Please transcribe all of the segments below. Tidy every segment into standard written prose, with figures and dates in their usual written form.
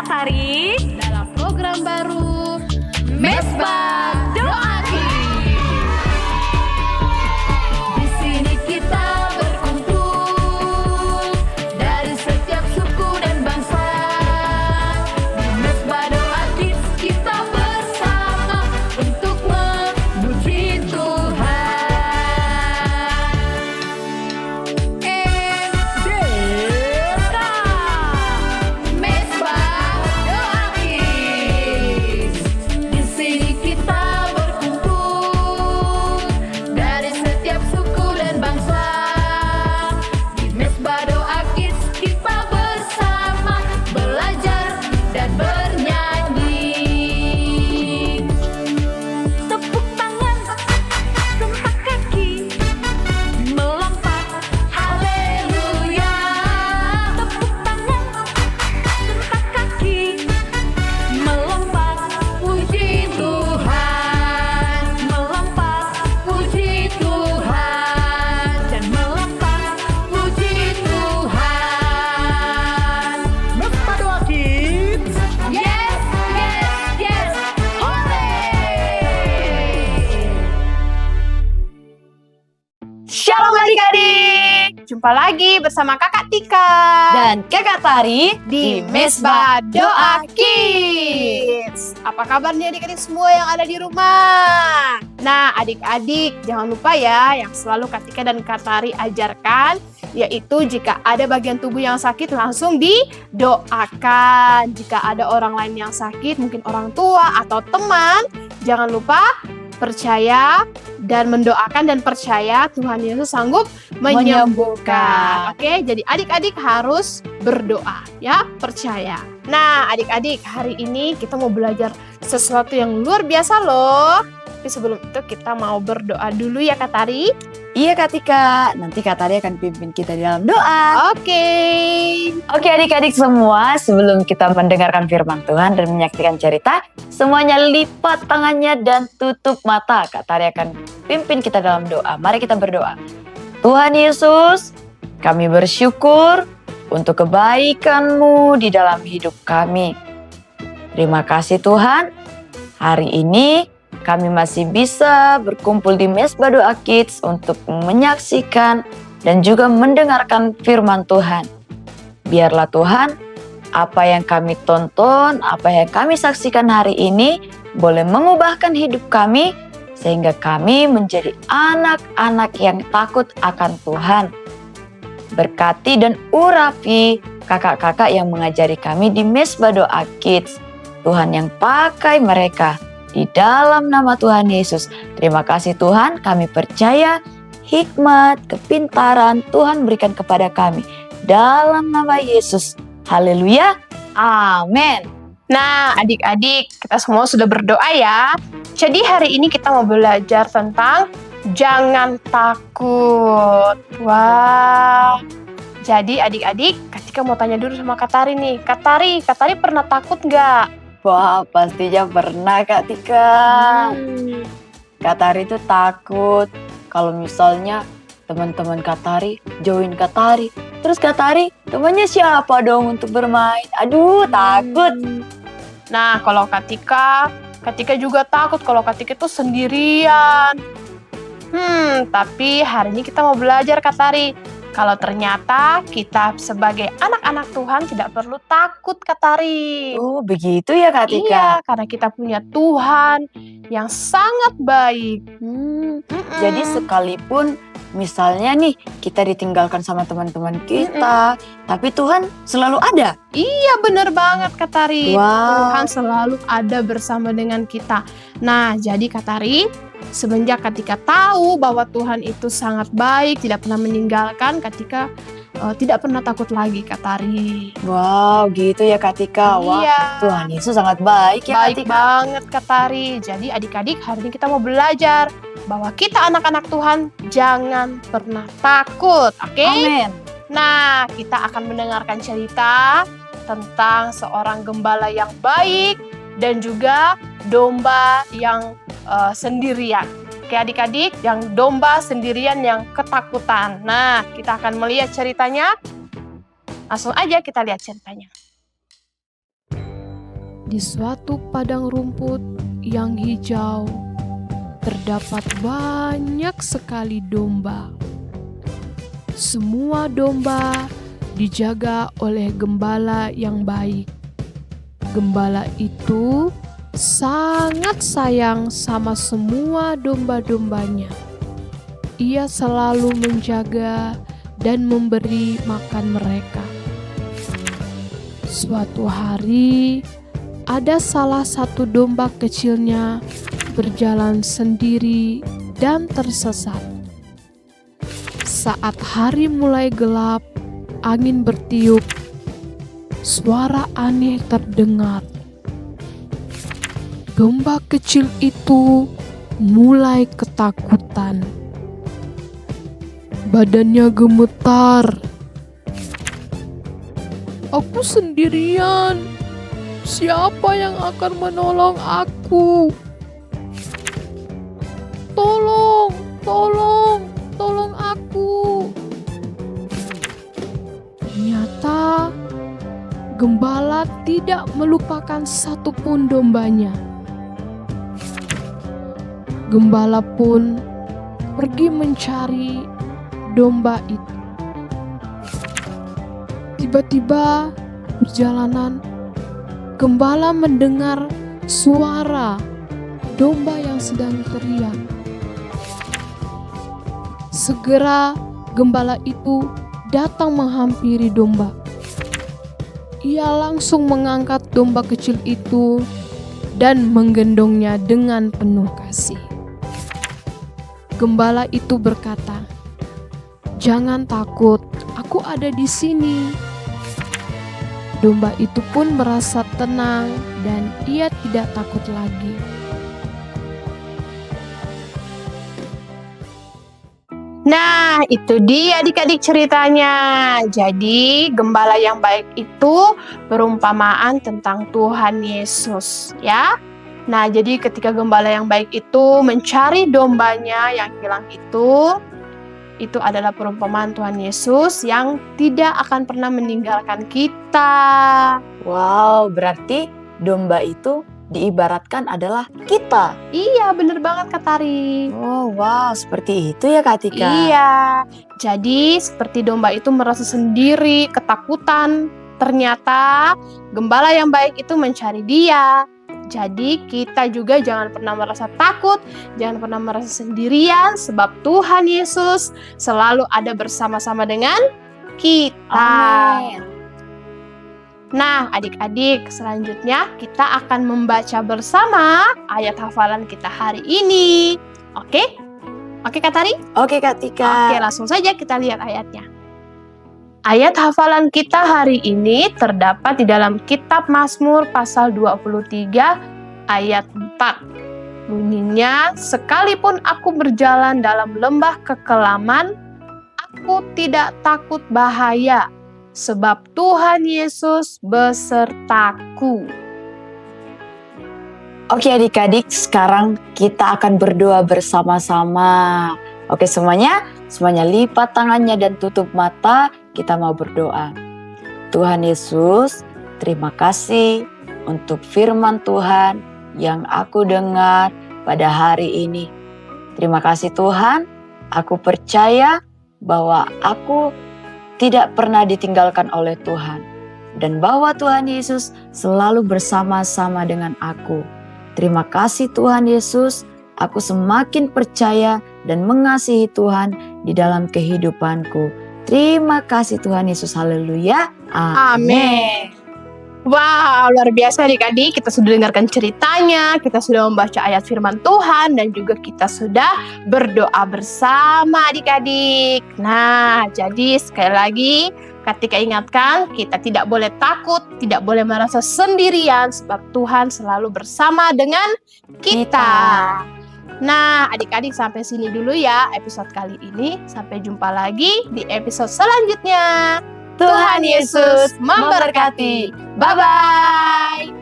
Tari dalam program baru Mesbah Doa Kids. Di sini kita berkumpul dari setiap suku dan bangsa. Di Mesbah Doa Kids kita bersama untuk memuji Tuhan. MDK Mesbah Doa Kids. Di sini kita berkumpul dari setiap suku dan bangsa. Di Mesbah Doa Kids kita bersama belajar dan bernyanyi. Tepuk tangan, gempak kaki, melompat, haleluya. Tepuk tangan, gempak kaki, melompat, puji Tuhan. Melompat, puji Tuhan. Dan melompat, puji Tuhan. Mesbah Doa Kids. Yes, yes, yes, hore! Shalom adik-adik. Jumpa lagi bersama Kakak Tika Dan Kakak Tari di Mesbah Doa Kids. Apa kabarnya adik-adik semua yang ada di rumah? Nah, adik-adik jangan lupa ya yang selalu Kak Tika dan Kak Tari ajarkan, yaitu jika ada bagian tubuh yang sakit langsung didoakan. Jika ada orang lain yang sakit, mungkin orang tua atau teman, jangan lupa percaya dan mendoakan dan percaya Tuhan Yesus sanggup menyembuhkan. Oke, jadi adik-adik harus berdoa ya, percaya. Nah, adik-adik, hari ini kita mau belajar sesuatu yang luar biasa loh. Tapi sebelum itu kita mau berdoa dulu ya Kak Tari. Iya Kak Tika, nanti Kak Tari akan pimpin kita di dalam doa. Oke. Oke adik-adik semua, sebelum kita mendengarkan firman Tuhan dan menyaksikan cerita, semuanya lipat tangannya dan tutup mata. Kak Tari akan pimpin kita dalam doa. Mari kita berdoa. Tuhan Yesus, kami bersyukur untuk kebaikan-Mu di dalam hidup kami. Terima kasih Tuhan, hari ini kami masih bisa berkumpul di Mesbah Doa Kids untuk menyaksikan dan juga mendengarkan firman Tuhan. Biarlah Tuhan, apa yang kami tonton, apa yang kami saksikan hari ini boleh mengubahkan hidup kami sehingga kami menjadi anak-anak yang takut akan Tuhan. Berkati dan urapi kakak-kakak yang mengajari kami di Mesbah Doa Kids. Tuhan yang pakai mereka. Di dalam nama Tuhan Yesus, terima kasih Tuhan, kami percaya hikmat, kepintaran Tuhan berikan kepada kami. Dalam nama Yesus, haleluya, amin. Nah, adik-adik, kita semua sudah berdoa ya. Jadi hari ini kita mau belajar tentang jangan takut. Wah. Jadi adik-adik, Katika mau tanya dulu sama Kak Tari nih. Kak Tari pernah takut nggak? Wah, pastinya pernah Kak Tika. Kak Tari itu takut kalau misalnya teman-teman Kak Tari join Kak Tari. Terus Kak Tari, temannya siapa dong untuk bermain? Aduh, takut. Nah, kalau Katika juga takut kalau Katika itu sendirian. Tapi hari ini kita mau belajar Kak Tari. Kalau ternyata kita sebagai anak-anak Tuhan tidak perlu takut Kak Tari. Oh, begitu ya Kak Tika? Iya, karena kita punya Tuhan yang sangat baik. Jadi sekalipun misalnya nih kita ditinggalkan sama teman-teman kita, tapi Tuhan selalu ada. Iya, bener banget Kak Tari. Wow. Tuhan selalu ada bersama dengan kita. Nah, jadi Kak Tari, semenjak Katika tahu bahwa Tuhan itu sangat baik, tidak pernah meninggalkan, Katika tidak pernah takut lagi Kak Tari. Wow, gitu ya Kak Tika. Wah, Iya. Tuhan Yesus sangat baik ya Kak Baik Tika. banget Kak Tari. Jadi adik-adik, hari ini kita mau belajar bahwa kita anak-anak Tuhan jangan pernah takut. Oke? Amin. Nah, kita akan mendengarkan cerita tentang seorang gembala yang baik dan juga domba yang sendirian. Oke adik-adik, yang domba sendirian yang ketakutan. Nah, kita akan melihat ceritanya. Langsung aja kita lihat ceritanya. Di suatu padang rumput yang hijau, terdapat banyak sekali domba. Semua domba dijaga oleh gembala yang baik. Gembala itu sangat sayang sama semua domba-dombanya. Ia selalu menjaga dan memberi makan mereka. Suatu hari, ada salah satu domba kecilnya berjalan sendiri dan tersesat. Saat hari mulai gelap, angin bertiup, suara aneh terdengar. Domba kecil itu mulai ketakutan. Badannya gemetar. Aku sendirian. Siapa yang akan menolong aku? Tolong, tolong, tolong aku. Ternyata gembala tidak melupakan satupun dombanya. Gembala pun pergi mencari domba itu. Tiba-tiba perjalanan, gembala mendengar suara domba yang sedang teriak. Segera gembala itu datang menghampiri domba. Ia langsung mengangkat domba kecil itu dan menggendongnya dengan penuh kasih. Gembala itu berkata, "Jangan takut, aku ada di sini." Domba itu pun merasa tenang dan ia tidak takut lagi. Nah, itu dia adik-adik ceritanya. Jadi, gembala yang baik itu perumpamaan tentang Tuhan Yesus, ya. Nah, jadi ketika gembala yang baik itu mencari dombanya yang hilang itu adalah perumpamaan Tuhan Yesus yang tidak akan pernah meninggalkan kita. Wow, berarti domba itu diibaratkan adalah kita. Iya, bener banget Kak Tari. Oh, wow, seperti itu ya Kak Tika. Iya, jadi seperti domba itu merasa sendiri, ketakutan. Ternyata gembala yang baik itu mencari dia. Jadi kita juga jangan pernah merasa takut, jangan pernah merasa sendirian, sebab Tuhan Yesus selalu ada bersama-sama dengan kita. Amin. Nah, adik-adik, selanjutnya kita akan membaca bersama ayat hafalan kita hari ini. Oke? Oke Kak Tari? Oke Kak Tika. Oke, langsung saja kita lihat ayatnya. Ayat hafalan kita hari ini terdapat di dalam kitab Mazmur pasal 23 ayat 4. Bunyinya, "Sekalipun aku berjalan dalam lembah kekelaman, aku tidak takut bahaya, sebab Tuhan Yesus besertaku." Oke adik-adik, sekarang kita akan berdoa bersama-sama. Oke semuanya lipat tangannya dan tutup mata, kita mau berdoa. Tuhan Yesus, terima kasih untuk firman Tuhan yang aku dengar pada hari ini. Terima kasih Tuhan, aku percaya bahwa aku tidak pernah ditinggalkan oleh Tuhan, dan bahwa Tuhan Yesus selalu bersama-sama dengan aku. Terima kasih Tuhan Yesus, aku semakin percaya dan mengasihi Tuhan di dalam kehidupanku. Terima kasih Tuhan Yesus, haleluya. Amin. Wow, luar biasa adik-adik, kita sudah dengarkan ceritanya, kita sudah membaca ayat firman Tuhan, dan juga kita sudah berdoa bersama adik-adik. Nah, jadi sekali lagi, ketika ingatkan, kita tidak boleh takut, tidak boleh merasa sendirian, sebab Tuhan selalu bersama dengan kita. Nah, adik-adik sampai sini dulu ya episode kali ini. Sampai jumpa lagi di episode selanjutnya. Tuhan Yesus memberkati. Bye-bye.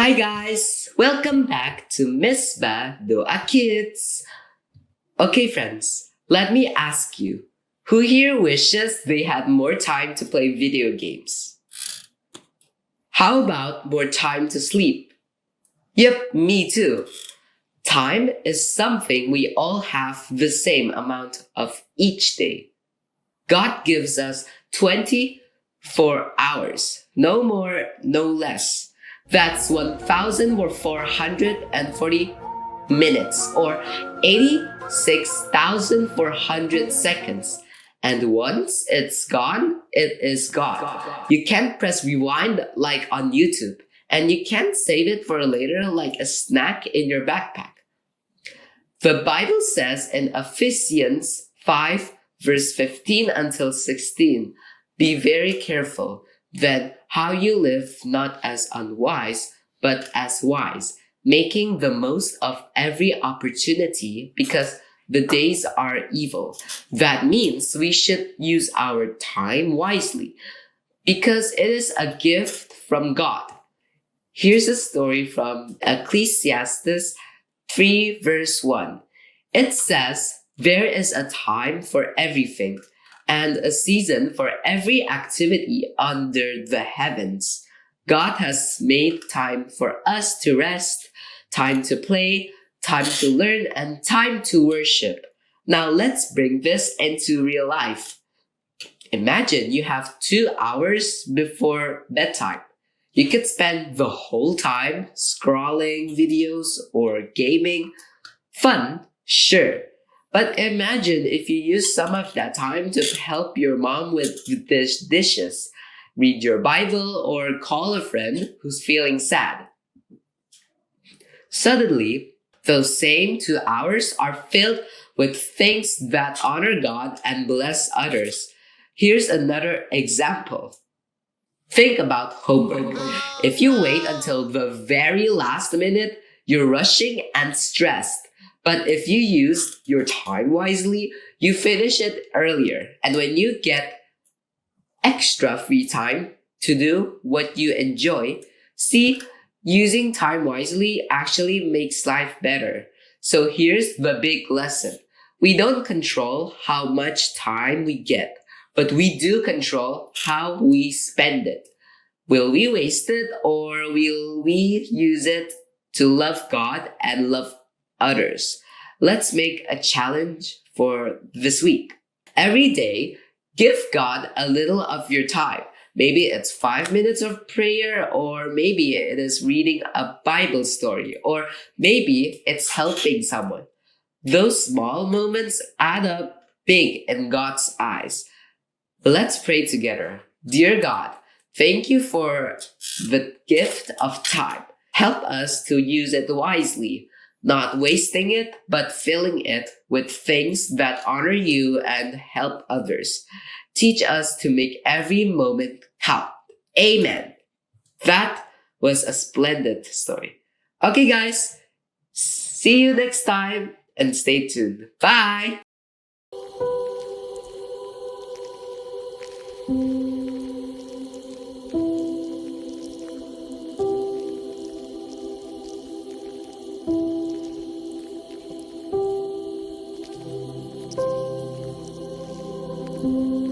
Hi guys, welcome back to Misbah Doa Kids. Okay friends, let me ask you, who here wishes they had more time to play video games? How about more time to sleep? Yep, me too. Time is something we all have the same amount of each day. God gives us 24 hours, no more, no less. That's 1,440 minutes or 86,400 seconds. And once it's gone, it is gone. You can't press rewind like on YouTube, and you can't save it for later like a snack in your backpack. The Bible says in Ephesians 5 verse 15 until 16, be very careful then how you live, not as unwise, but as wise, making the most of every opportunity because the days are evil. That means we should use our time wisely because it is a gift from God. Here's a story from Ecclesiastes 3 verse 1. It says, there is a time for everything and a season for every activity under the heavens. God has made time for us to rest, time to play, time to learn, and time to worship. Now let's bring this into real life. Imagine you have 2 hours before bedtime. You could spend the whole time scrolling videos or gaming. Fun, sure. But imagine if you use some of that time to help your mom with the dishes, read your Bible, or call a friend who's feeling sad. Suddenly, those same 2 hours are filled with things that honor God and bless others. Here's another example. Think about homework. If you wait until the very last minute, you're rushing and stressed. But if you use your time wisely, you finish it earlier. And when you get extra free time to do what you enjoy, see, using time wisely actually makes life better. So here's the big lesson. We don't control how much time we get, but we do control how we spend it. Will we waste it or will we use it to love God and love others? Let's make a challenge for this week. Every day, give God a little of your time. Maybe it's 5 minutes of prayer, or maybe it is reading a Bible story, or maybe it's helping someone. Those small moments add up big in God's eyes. Let's pray together. Dear God, thank you for the gift of time. Help us to use it wisely, not wasting it, but filling it with things that honor you and help others. Teach us to make every moment count. Amen. That was a splendid story. Okay, guys. See you next time and stay tuned. Bye. Thank you.